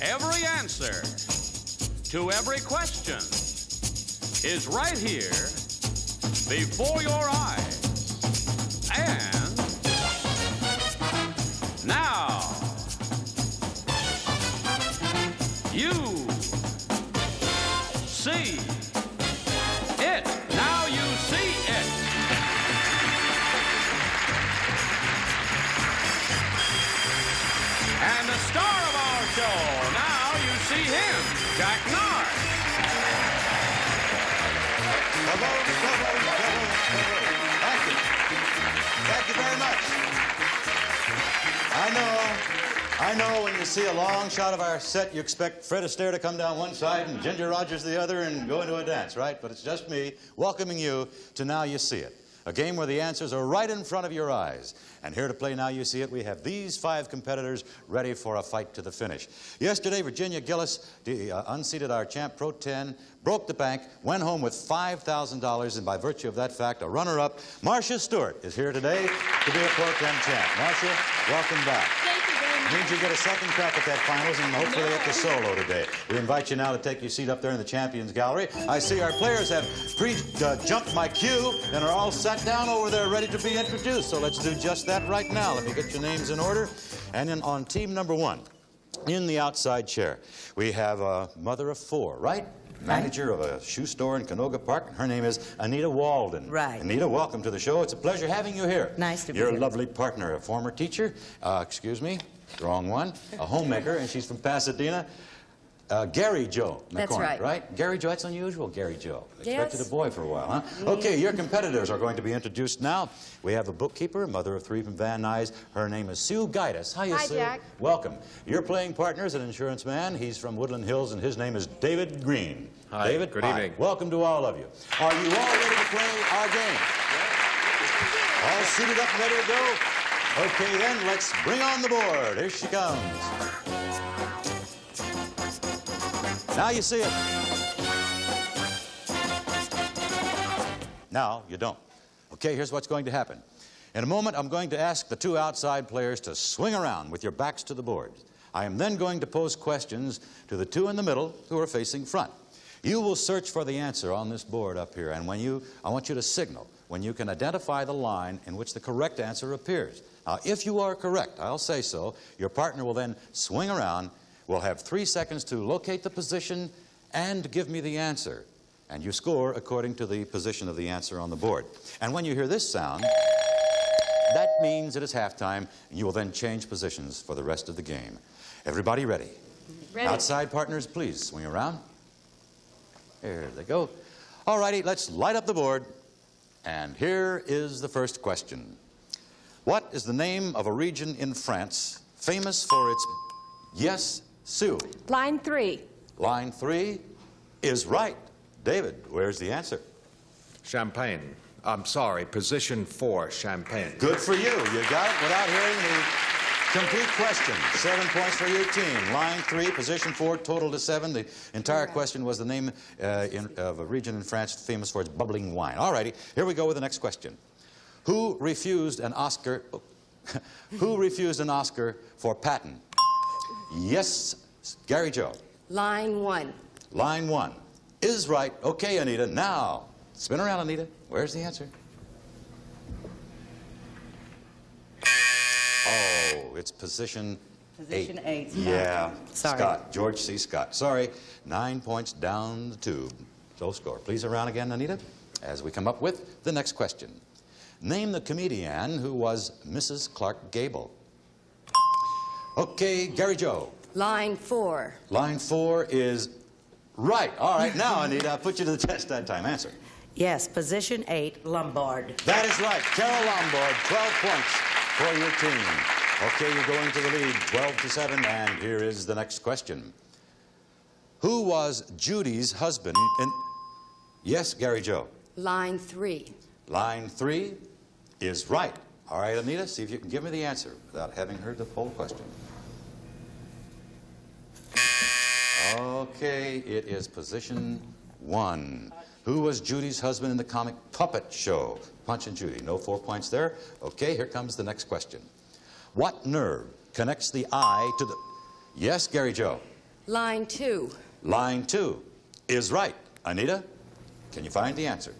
Every answer to every question is right here before your eyes. And now, you see it. Now you see it. And the star of our show, now you see him, Jack Nard. Thank you. Thank you very much. I know when you see a long shot of our set, you expect Fred Astaire to come down one side and Ginger Rogers the other and go into a dance, right? But it's just me welcoming you to Now You See It, a game where the answers are right in front of your eyes. And here to play Now You See It, we have these 5 competitors ready for a fight to the finish. Yesterday, Virginia Gillis unseated our champ Pro 10, broke the bank, went home with $5,000, and by virtue of that fact, a runner-up, Marcia Stewart, is here today to be a Pro 10 champ. Marcia, welcome back. Thank you very much. Means you get a second crack at that finals and hopefully at the solo today. We invite you now to take your seat up there in the champions gallery. I see our players have jumped my cue and are all sat down over there ready to be introduced. So let's do just that right now. Let me get your names in order. And then on team number 1, in the outside chair, we have a mother of 4, right? Manager of a shoe store in Canoga Park. Her name is Anita Walden. Right. Anita, welcome to the show. It's a pleasure having you here. Nice to be Your here. lovely partner, a former teacher, excuse me, wrong one, a homemaker, and she's from Pasadena. Gary Joe McCormick, That's right. Gary Joe, that's unusual, Gary Joe. Yes. Expected a boy for a while, huh? Okay, your competitors are going to be introduced now. We have a bookkeeper, a mother of 3 from Van Nuys. Her name is Sue Gaitis. Hiya, Hi, Sue. Jack. Welcome. Your playing partner is an insurance man. He's from Woodland Hills, and his name is David Green. Hi, David, good hi. evening. Welcome to all of you. Are you all ready to play our game? All suited up and ready to go? Okay, then, let's bring on the board. Here she comes. Now you see it. Now you don't. Okay, here's what's going to happen. In a moment, I'm going to ask the 2 outside players to swing around with your backs to the board. I am then going to pose questions to the 2 in the middle who are facing front. You will search for the answer on this board up here, and I want you to signal when you can identify the line in which the correct answer appears. Now, if you are correct, I'll say so, your partner will then swing around. We'll have 3 seconds to locate the position and give me the answer. And you score according to the position of the answer on the board. And when you hear this sound, that means it is halftime, and you will then change positions for the rest of the game. Everybody ready? Ready. Outside partners, please swing around. There they go. All righty, let's light up the board. And here is the first question. What is the name of a region in France famous for its... Yes, Sue. Line 3. Line 3 is right. David, where's the answer? Champagne. I'm sorry, position 4, Champagne. Good for you. You got it without hearing the complete question. 7 points for your team. Line 3, position 4, total to 7. The entire question was the name of a region in France famous for its bubbling wine. All righty, here we go with the next question. Who refused an Oscar? Who refused an Oscar for Patton? Yes, Gary Joe. Line 1. Line 1 is right. Okay, Anita. Now, spin around, Anita. Where's the answer? Oh, it's position 8. Position 8. Yeah. Sorry. Scott. George C. Scott. Sorry. 9 points down the tube. Low score. Please around again, Anita, as we come up with the next question. Name the comedian who was Mrs. Clark Gable. Okay, Gary Joe. Line 4. Line 4 is right. All right, now, Anita, I'll put you to the test that time. Answer. Yes, position 8, Lombard. That is right. Carol Lombard, 12 points for your team. Okay, you're going to the lead, 12-7, and here is the next question. Who was Judy's husband in... Yes, Gary Joe. Line 3. Line 3 is right. All right, Anita, see if you can give me the answer without having heard the whole question. Okay, it is position 1. Who was Judy's husband in the comic puppet show? Punch and Judy. No 4 points there. Okay, here comes the next question. What nerve connects the eye to the... Yes, Gary Joe. Line 2. Line 2 is right. Anita, can you find the answer?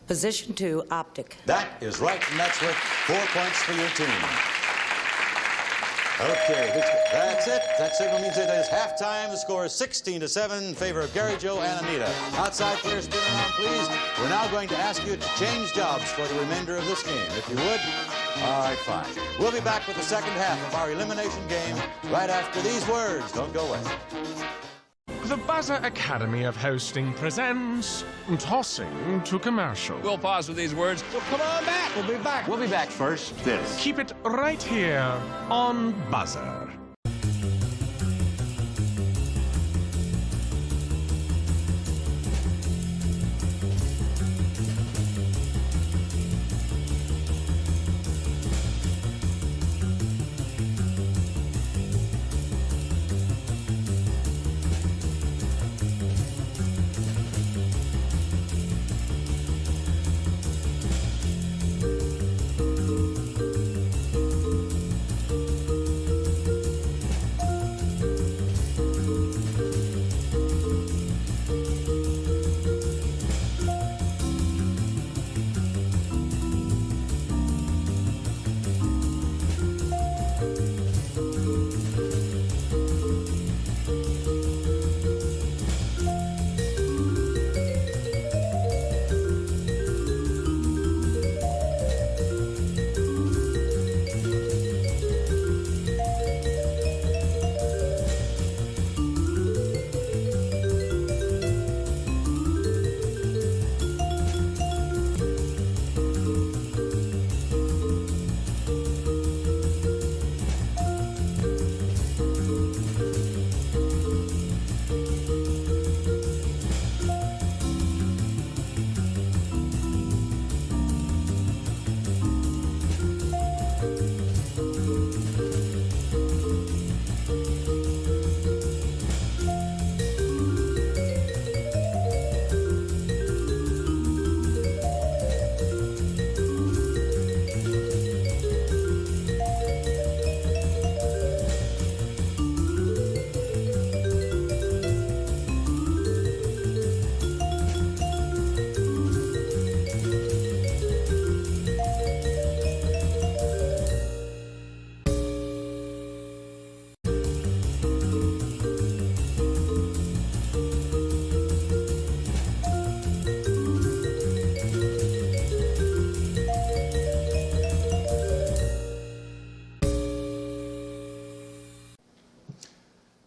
Position 2, optic. That is right, and that's worth 4 points for your team. Okay, that's it. That signal means it is halftime. The score is 16-7 in favor of Gary Joe and Anita. Outside players, spin around, please. We're now going to ask you to change jobs for the remainder of this game, if you would. All right, fine. We'll be back with the second half of our elimination game right after these words. Don't go away. The BUZZR Academy of Hosting presents Tossing to Commercial. We'll pause with these words. Well, come on back. We'll be back. We'll be back first. This. Keep it right here on BUZZR.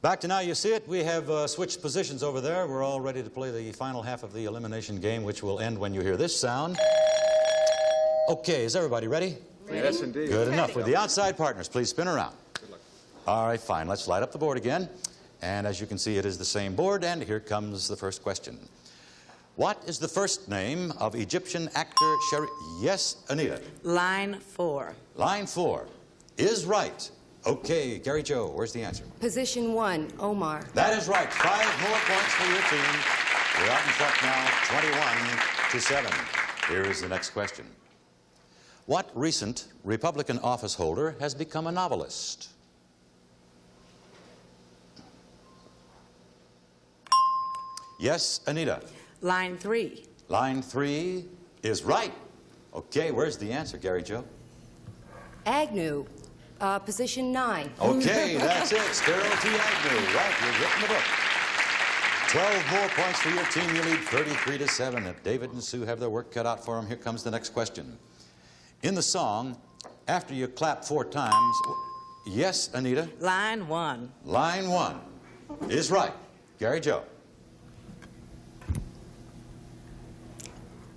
Back to Now You See It. We have switched positions over there. We're all ready to play the final half of the elimination game, which will end when you hear this sound. Okay, is everybody ready? Yes, indeed. Good enough. With the outside partners, please spin around. Good luck. All right, fine. Let's light up the board again. And as you can see, it is the same board, and here comes the first question. What is the first name of Egyptian actor Sherry? Yes, Anita. Line 4. Line 4 is right. Okay, Gary Joe, where's the answer? Position 1, Omar. That is right. 5 more points for your team. You're out in front now, 21-7. Here is the next question. What recent Republican office holder has become a novelist? Yes, Anita. Line 3. Line 3 is right. Okay, where's the answer, Gary Joe? Agnew. Position 9. Okay, that's it. Sterling T. Agnew. Right, you've written the book. 12 more points for your team. You lead 33-7. If David and Sue have their work cut out for them, here comes the next question. In the song, after you clap 4 times, yes, Anita? Line 1. Line 1 is right. Gary Joe.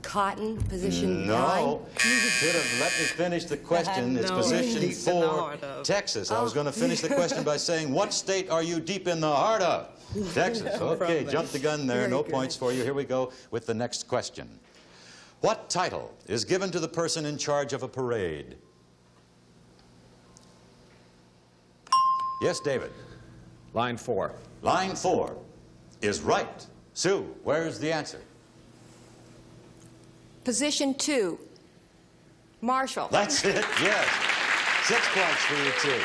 Cotton. Position 9. No. You should have let me finish the question. It's No, position deep in the 4, heart of. Texas. I was going to finish the question by saying, what state are you deep in the heart of? Texas. Okay, jump the gun there. No points for you. Here we go with the next question. What title is given to the person in charge of a parade? Yes, David. Line 4. Line 4 is right. Sue, where's the answer? Position 2, Marshall. That's it, yes. 6 points for you, too.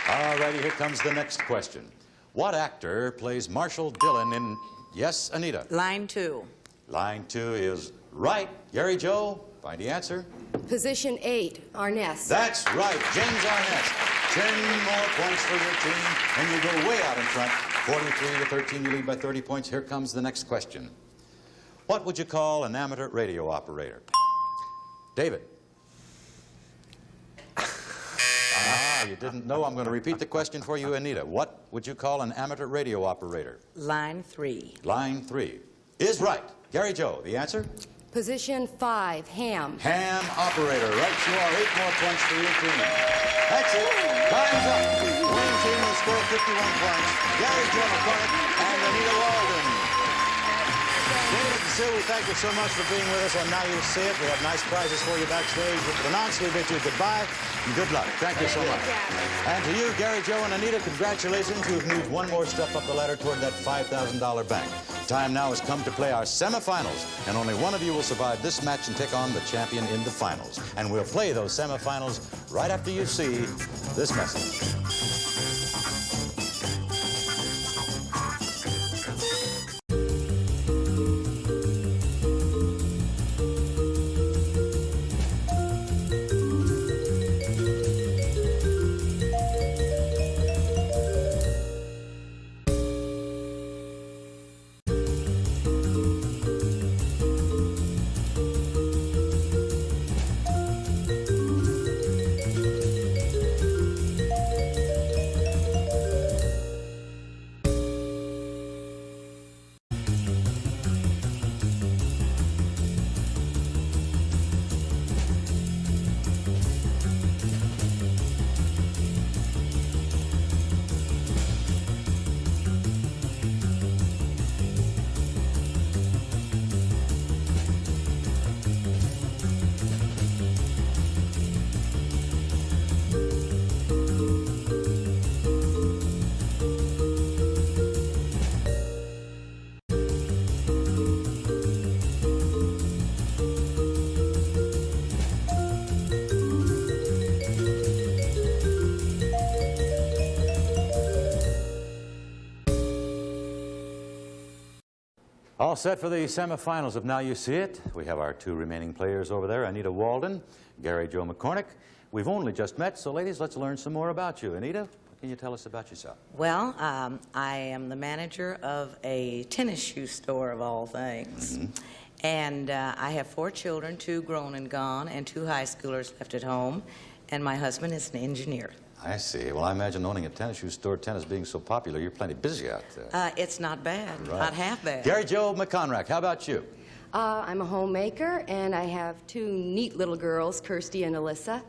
All righty, here comes the next question. What actor plays Marshall Dillon in... Yes, Anita. Line 2. Line 2 is right. Gary Joe, find the answer. Position 8, Arness. That's right, James Arness. 10 more points for your team, and you go way out in front. 43-13, you lead by 30 points. Here comes the next question. What would you call an amateur radio operator? David. You didn't know. I'm going to repeat the question for you, Anita. What would you call an amateur radio operator? Line 3. Line 3 is right. Gary Joe, the answer? Position 5, Ham. Ham operator. Right you are. 8 more points for your team. That's it. Time's up. Winning team will score 51 points. Gary Joe McCormick and Anita Walden. David and Sue, we thank you so much for being with us on Now You See It. We have nice prizes for you backstage. With the announce, we bid you goodbye and good luck. Thank you so much. And to you, Gary Joe and Anita, congratulations. You've moved one more step up the ladder toward that $5,000 bank. Time now has come to play our semifinals, and only one of you will survive this match and take on the champion in the finals. And we'll play those semifinals right after you see this message. All set for the semifinals of Now You See It. We have our 2 remaining players over there, Anita Walden, Gary Joe McCormick. We've only just met, so ladies, let's learn some more about you. Anita, what can you tell us about yourself? Well, I am the manager of a tennis shoe store, of all things. And I have 4 children, 2 grown and gone, and 2 high schoolers left at home. And my husband is an engineer. I see. Well, I imagine owning a tennis shoe store, tennis being so popular, you're plenty busy out there. It's not bad, Right. not half bad. Gary Joe McConrack, how about you? I'm a homemaker, and I have 2 neat little girls, Kirsty and Alyssa.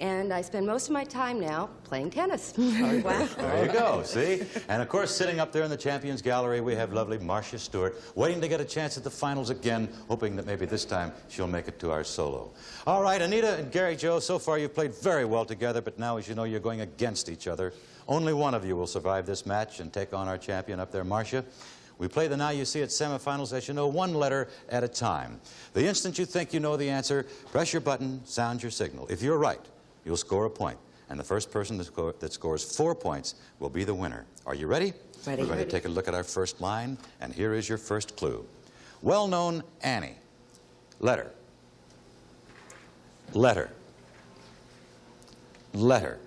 And I spend most of my time now playing tennis. Wow. There you go, see? And of course, sitting up there in the Champions Gallery, we have lovely Marcia Stewart, waiting to get a chance at the finals again, hoping that maybe this time she'll make it to our solo. All right, Anita and Gary Joe, so far you've played very well together, but now, as you know, you're going against each other. Only one of you will survive this match and take on our champion up there, Marcia. We play the Now You See It semifinals, as you know, 1 letter at a time. The instant you think you know the answer, press your button, sound your signal. If you're right, you'll score a point. And the first person that scores 4 points will be the winner. Are you ready? Ready. We're going to take a look at our first line, and here is your first clue. Well-known Annie. Letter. Letter. Letter.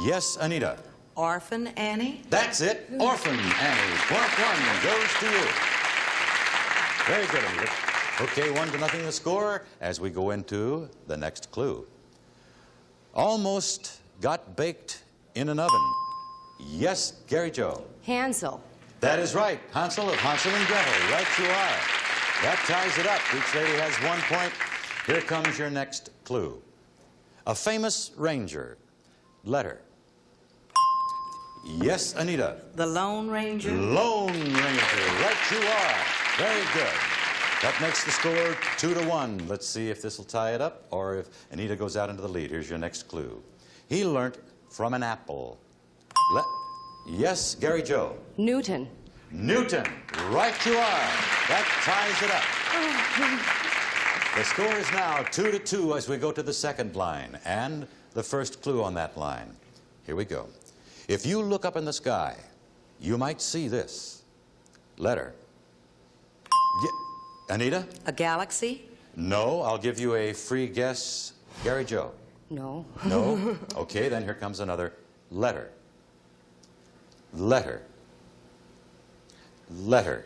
Yes, Anita. Orphan Annie? That's it. Orphan Annie. Point 1 goes to you. Very good, Anita. Okay, 1-0 the score as we go into the next clue. Almost got baked in an oven. Yes, Gary Joe. Hansel. That is right. Hansel of Hansel and Gretel. Right you are. That ties it up. Each lady has 1 point. Here comes your next clue. A famous ranger. Letter. Yes, Anita. The Lone Ranger? Lone Ranger. Right you are. Very good. That makes the score 2-1. Let's see if this will tie it up or if Anita goes out into the lead. Here's your next clue. He learnt from an apple. Yes, Gary Joe. Newton. Newton. Right you are. That ties it up. The score is now 2-2 as we go to the second line and the first clue on that line. Here we go. If you look up in the sky, you might see this letter. Anita? A galaxy? No, I'll give you a free guess. Gary Joe? No. No? Okay, then here comes another letter. Letter. Letter.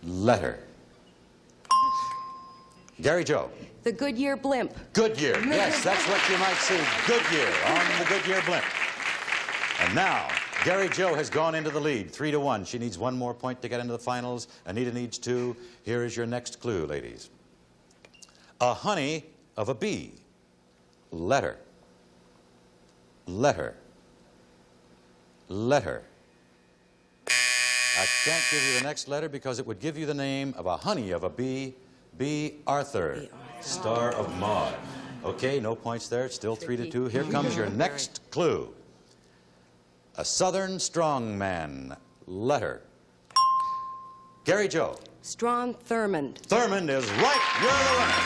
Letter. Gary Joe? The Goodyear blimp. Goodyear. Yes, that's what you might see. Goodyear on the Goodyear blimp. And now, Gary Joe has gone into the lead, 3-1. She needs one more point to get into the finals. Anita needs 2. Here is your next clue, ladies. A honey of a bee. Letter. Letter. Letter. I can't give you the next letter because it would give you the name of a honey of a bee. B. Arthur, star of Maud. Okay, no points there. It's still 3-2. Here comes your next clue. A Southern strongman. Letter. Gary Joe. Strom Thurmond. Thurmond is right. You're the winner.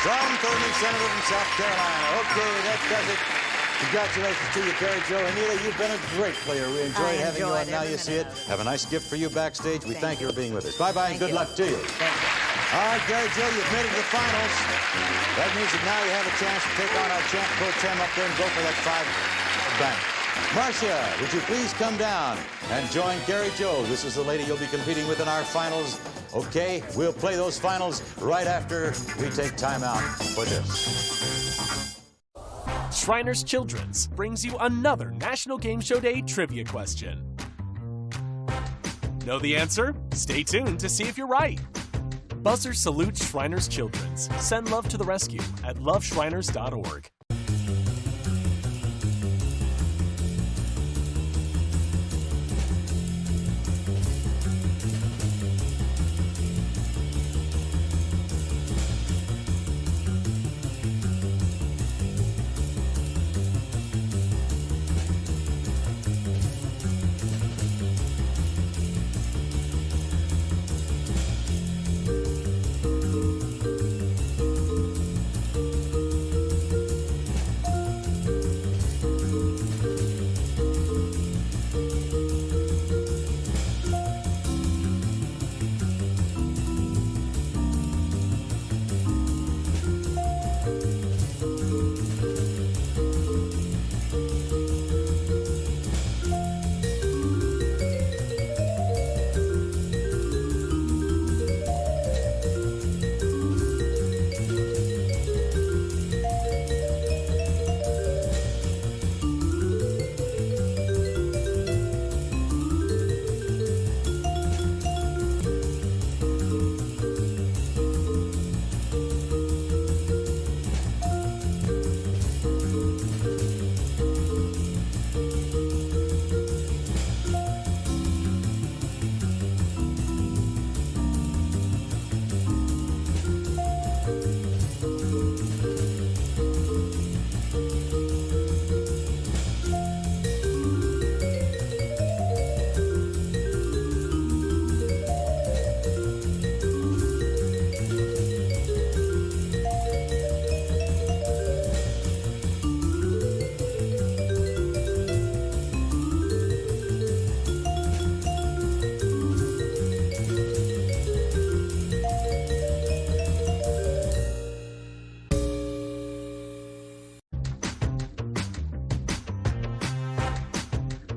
Strom Thurmond, Senator from South Carolina. Okay, that does it. Congratulations to you, Gary Joe. Anita, you've been a great player. We enjoyed having you on Now You See It. Have a nice gift for you backstage. We thank you for being with us. Bye-bye and good luck to you. Thank you. All right, Gary Joe, you've made it to the finals. That means that now you have a chance to take on our champ Pro Tem up there and go for that 5 bank. Marcia, would you please come down and join Gary Joe? This is the lady you'll be competing with in our finals. Okay, we'll play those finals right after we take time out for this. Shriners Children's brings you another National Game Show Day trivia question. Know the answer? Stay tuned to see if you're right. BUZZR salutes Shriners Children's. Send love to the rescue at loveshriners.org.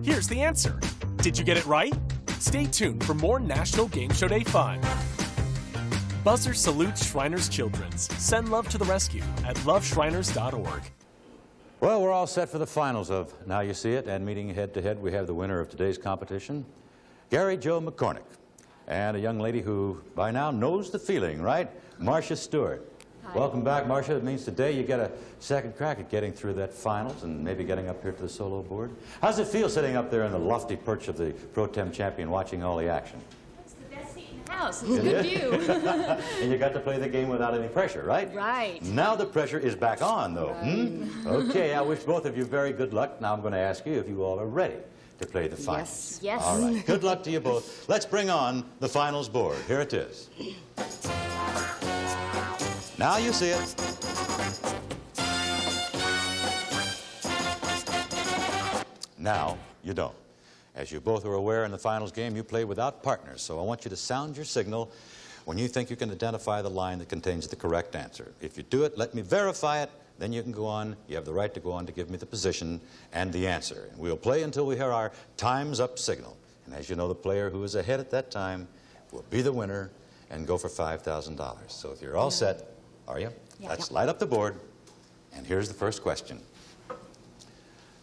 Here's the answer. Did you get it right? Stay tuned for more National Game Show Day fun. BUZZR salutes Shriners Children's. Send love to the rescue at loveshriners.org. Well, we're all set for the finals of Now You See It, and meeting head-to-head, we have the winner of today's competition, Gary Joe McCormick, and a young lady who, by now, knows the feeling, right? Marcia Stewart. Hi. Welcome back, Marcia. It means today you get a second crack at getting through that finals and maybe getting up here to the solo board. How's it feel sitting up there in the lofty perch of the Pro Tem champion watching all the action? It's the best seat in the house. It's a good view. And you got to play the game without any pressure, right? Right. Now the pressure is back on, though. Right. Okay, I wish both of you very good luck. Now I'm going to ask you if you all are ready to play the finals. Yes. Yes. All right. Good luck to you both. Let's bring on the finals board. Here it is. Now you see it. now you don't. As you both are aware, in the finals game, you play without partners, so I want you to sound your signal when you think you can identify the line that contains the correct answer. If you do it, let me verify it, then you can go on. You have the right to go on to give me the position and the answer. And we'll play until we hear our time's up signal. And as you know, the player who is ahead at that time will be the winner and go for $5,000. So if you're all set, are you? Yeah. Let's light up the board. And here's the first question.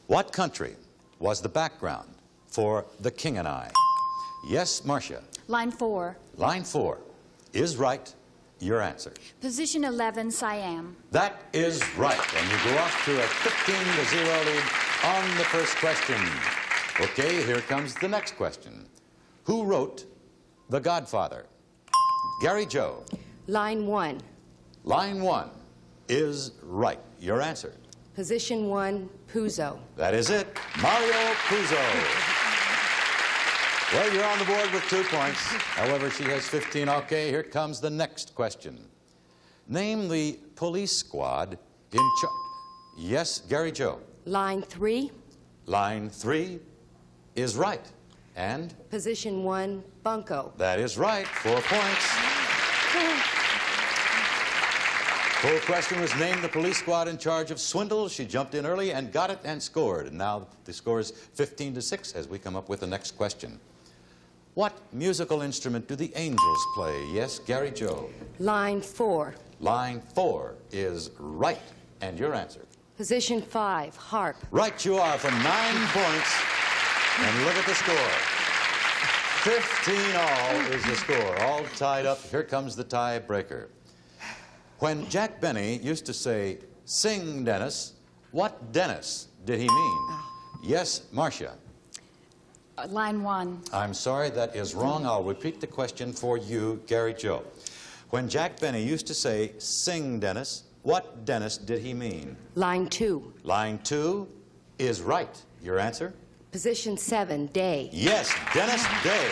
What country was the background for The King and I? Yes, Marcia. Line 4. Line 4 is right. Your answer. Position 11, Siam. That is right. And you go off to a 15-0 lead on the first question. Okay, here comes the next question. Who wrote The Godfather? Gary Joe. Line 1. Line 1 is right. Your answer. Position 1, Puzo. That is it. Mario Puzo. Well, you're on the board with 2 points. However, she has 15. Okay, here comes the next question. Name the police squad in charge. Yes, Gary Joe. Line 3. Line 3 is right. And? Position 1, Bunko. That is right. 4 points. Full question was name the police squad in charge of swindles. She jumped in early and got it and scored. And now the score is 15-6 as we come up with the next question. What musical instrument do the Angels play? Yes, Gary Joe. Line 4. Line 4 is right. And your answer? Position 5, harp. Right you are for 9 points. And look at the score. 15 all is the score. All tied up. Here comes the tiebreaker. When Jack Benny used to say, "Sing, Dennis," what Dennis did he mean? Yes, Marcia. Line 1. I'm sorry, that is wrong. I'll repeat the question for you, Gary Joe. When Jack Benny used to say, "Sing, Dennis," what Dennis did he mean? Line 2. Line 2 is right. Your answer? Position 7, Day. Yes, Dennis Day.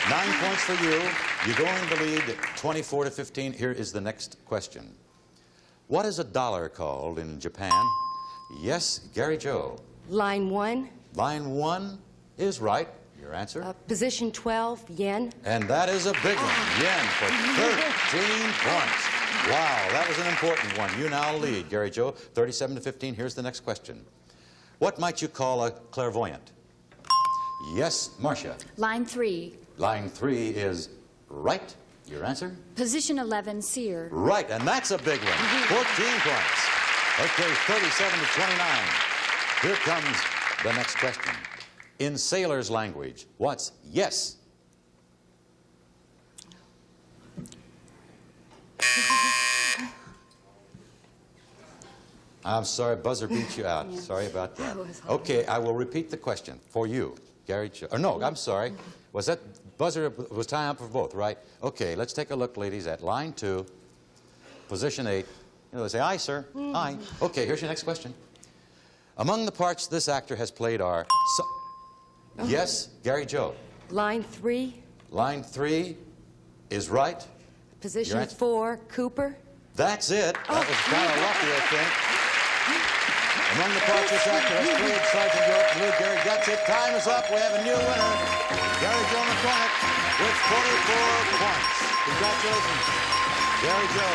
9 points for you. You go in the lead, 24-15. Here is the next question. What is a dollar called in Japan? Yes, Gary Joe. Line 1. Line 1 is right. Your answer? Position 12, Yen. And that is a big one. Yen for 13 points. Wow, that was an important one. You now lead, Gary Joe, 37-15. Here's the next question. What might you call a clairvoyant? Yes, Marcia. Line 3. Line 3 is right. Your answer? Position 11, Seer. Right, and that's a big one. 14 points. Okay, 37-29. Here comes the next question. In sailor's language, what's yes? I'm sorry, buzzer beat you out. Sorry about that. Okay, I will repeat the question for you, Gary. Or no, I'm sorry. Was that buzzer was time up for both, right? Okay, let's take a look, ladies, at line 2, position 8. You know, they say, "Aye, sir. Aye." Okay, here's your next question. Among the parts this actor has played are... Yes, Gary Joe. Line 3. Line 3 is right. Position 4, Cooper. That's it. That was kind of lucky, I think. Among the parts this actor has played Sergeant York, Blue Gary. That's it. Time is up. We have a new winner. Gary Joe McCormick with 44 points. Congratulations, Gary Joe.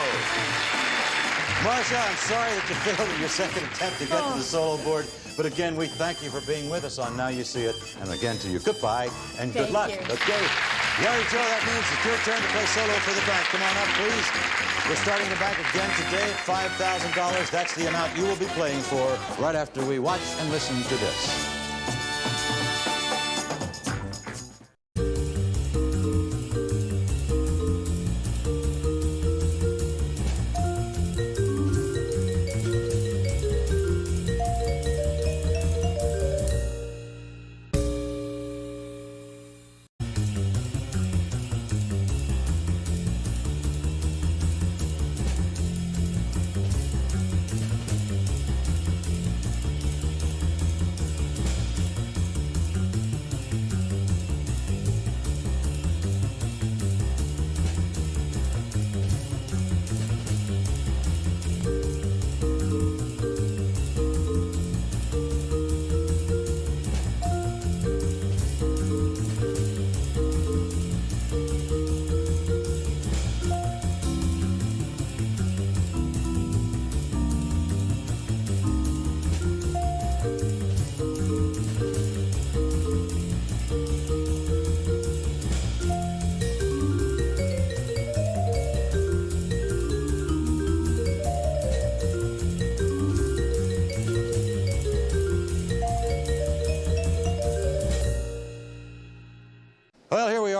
Marcia, I'm sorry that you failed at your second attempt to get to the solo board. But again, we thank you for being with us on Now You See It. And again to you, goodbye and good luck. Thank you. Okay. Gary Joe, that means it's your turn to play solo for the bank. Come on up, please. We're starting the bank again today at $5,000. That's the amount you will be playing for right after we watch and listen to this.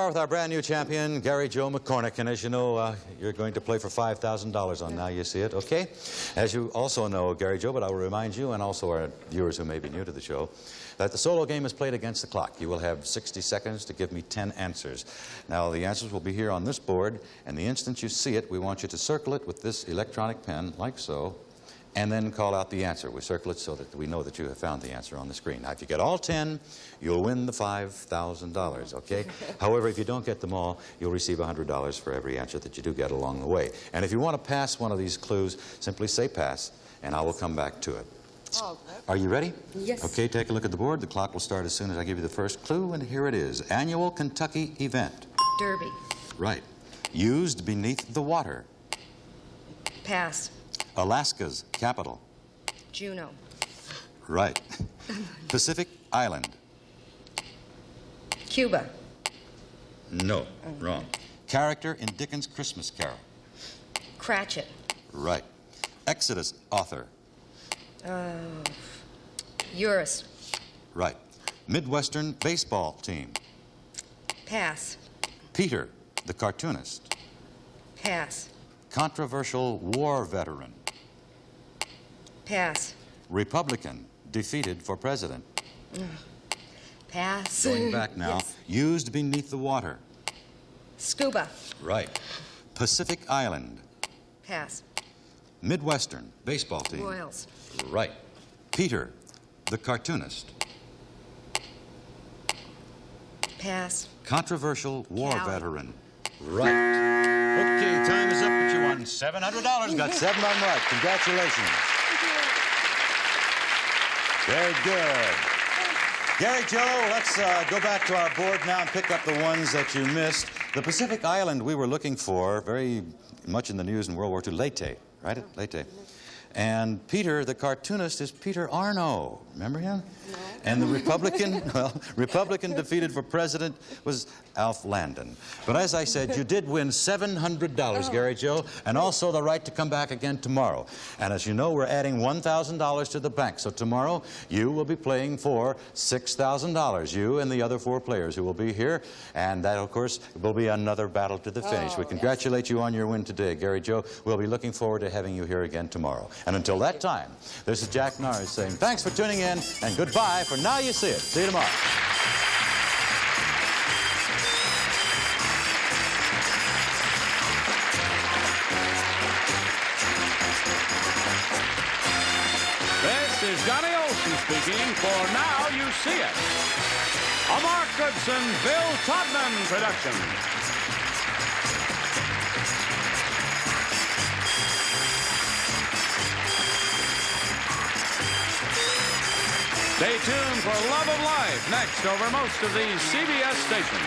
are with our brand new champion, Gary Joe McCormick. And as you know, you're going to play for $5,000 on Now You See It, okay? As you also know, Gary Joe, but I will remind you, and also our viewers who may be new to the show, that the solo game is played against the clock. You will have 60 seconds to give me 10 answers. Now, the answers will be here on this board, and the instant you see it, we want you to circle it with this electronic pen, like so, and then call out the answer. We circle it so that we know that you have found the answer on the screen. Now, if you get all 10, you'll win the $5,000, okay? However, if you don't get them all, you'll receive $100 for every answer that you do get along the way. And if you want to pass one of these clues, simply say pass, and I will come back to it. Oh, Are you ready? Yes. Okay, take a look at the board. The clock will start as soon as I give you the first clue, and here it is. Annual Kentucky event. Derby. Right. Used beneath the water. Pass. Alaska's capital. Juneau. Right. Pacific Island. Cuba. No, wrong. Character in Dickens' Christmas Carol. Cratchit. Right. Exodus author. Urus. Right. Midwestern baseball team. Pass. Peter, the cartoonist. Pass. Controversial war veteran. Pass. Republican, defeated for president. Pass. Going back now. Yes. Used beneath the water. Scuba. Right. Pacific Island. Pass. Midwestern baseball team. Royals. Right. Peter, the cartoonist. Pass. Controversial war Cali. veteran. Right. Okay, time is up, but you won $700. Got 7 on right. Congratulations. Very good. Gary Joe, let's go back to our board now and pick up the ones that you missed. The Pacific Island we were looking for, very much in the news in World War II, Leyte, right? Leyte. And Peter, the cartoonist, is Peter Arno. Remember him? No. And the Republican, well, Republican defeated for president was Alf Landon. But as I said, you did win $700, Gary Joe, and also the right to come back again tomorrow. And as you know, we're adding $1,000 to the bank. So tomorrow, you will be playing for $6,000, you and the other 4 players who will be here. And that, of course, will be another battle to the finish. We congratulate you on your win today, Gary Joe. We'll be looking forward to having you here again tomorrow. And until that time, this is Jack Norris saying thanks for tuning in and goodbye for Now You See It. See you tomorrow. This is Johnny Olson speaking for Now You See It. A Mark Goodson, Bill Todman production. Stay tuned for Love of Life next over most of these CBS stations.